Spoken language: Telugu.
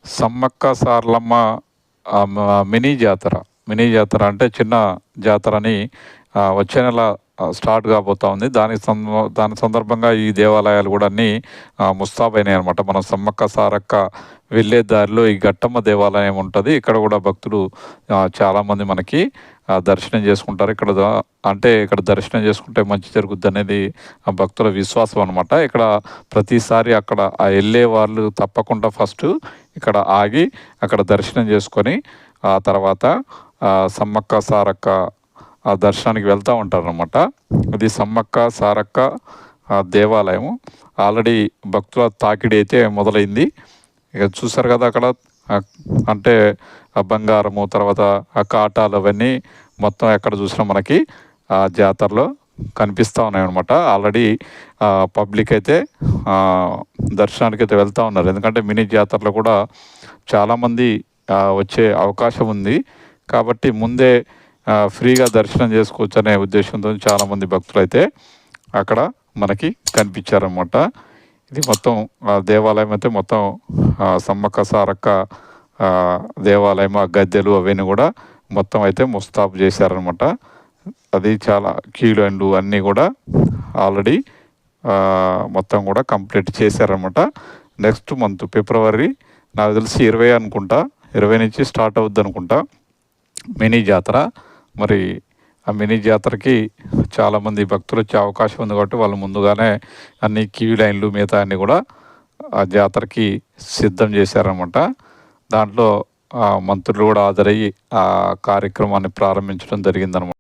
సమ్మక్క సారలమ్మ మినీ జాతర. మినీ జాతర అంటే చిన్న జాతరని వచ్చే నెల స్టార్ట్ కాబోతా ఉంది. దాని సందర్భంగా ఈ దేవాలయాలు కూడా అన్నీ ముస్తాబైనాయి అనమాట. మనం సమ్మక్క సారక్క వెళ్ళే దారిలో ఈ గట్టమ్మ దేవాలయం ఉంటుంది. ఇక్కడ కూడా భక్తులు చాలామంది మనకి దర్శనం చేసుకుంటారు. ఇక్కడ దర్శనం చేసుకుంటే మంచి జరుగుద్ది అనేది ఆ భక్తుల విశ్వాసం అనమాట. ఇక్కడ ప్రతిసారి అక్కడ వెళ్ళే వాళ్ళు తప్పకుండా ఫస్ట్ ఇక్కడ ఆగి అక్కడ దర్శనం చేసుకొని ఆ తర్వాత సమ్మక్క సారక్క దర్శనానికి వెళ్తూ ఉంటారనమాట. ఇది సమ్మక్క సారక్క దేవాలయము. ఆల్రెడీ భక్తుల తాకిడి అయితే మొదలైంది. ఇక చూసారు కదా అక్కడ అంటే ఆ బంగారము తర్వాత ఆ కాటాలు అవన్నీ మొత్తం ఎక్కడ చూసినా మనకి ఆ జాతరలో కనిపిస్తూ ఉన్నాయి అనమాట. ఆల్రెడీ పబ్లిక్ అయితే దర్శనానికి అయితే వెళ్తూ ఉన్నారు. ఎందుకంటే మినీ జాతరలో కూడా చాలామంది వచ్చే అవకాశం ఉంది కాబట్టి ముందే ఫ్రీగా దర్శనం చేసుకోవచ్చు అనే ఉద్దేశంతో చాలామంది భక్తులు అయితే అక్కడ మనకి కనిపించారనమాట. ఇది మొత్తం దేవాలయం అయితే మొత్తం సమ్మక్క సారక్క దేవాలయం ఆ గద్దెలు అవన్నీ కూడా మొత్తం అయితే ముస్తాబు చేశారనమాట. అది చాలా క్యూ లైన్లు అన్నీ కూడా ఆల్రెడీ మొత్తం కూడా కంప్లీట్ చేశారనమాట. నెక్స్ట్ మంత్ ఫిబ్రవరి నాకు తెలిసి 20 అనుకుంటా, 20 నుంచి స్టార్ట్ అవుద్ది అనుకుంటా మినీ జాతర. మరి ఆ మినీ జాతరకి చాలామంది భక్తులు వచ్చే అవకాశం ఉంది కాబట్టి వాళ్ళు ముందుగానే అన్ని క్యూ లైన్లు మిగతా అన్నీ కూడా ఆ జాతరకి సిద్ధం చేశారనమాట. దాంట్లో మంత్రులు కూడా హాజరయ్యి ఆ కార్యక్రమాన్ని ప్రారంభించడం జరిగిందనమాట.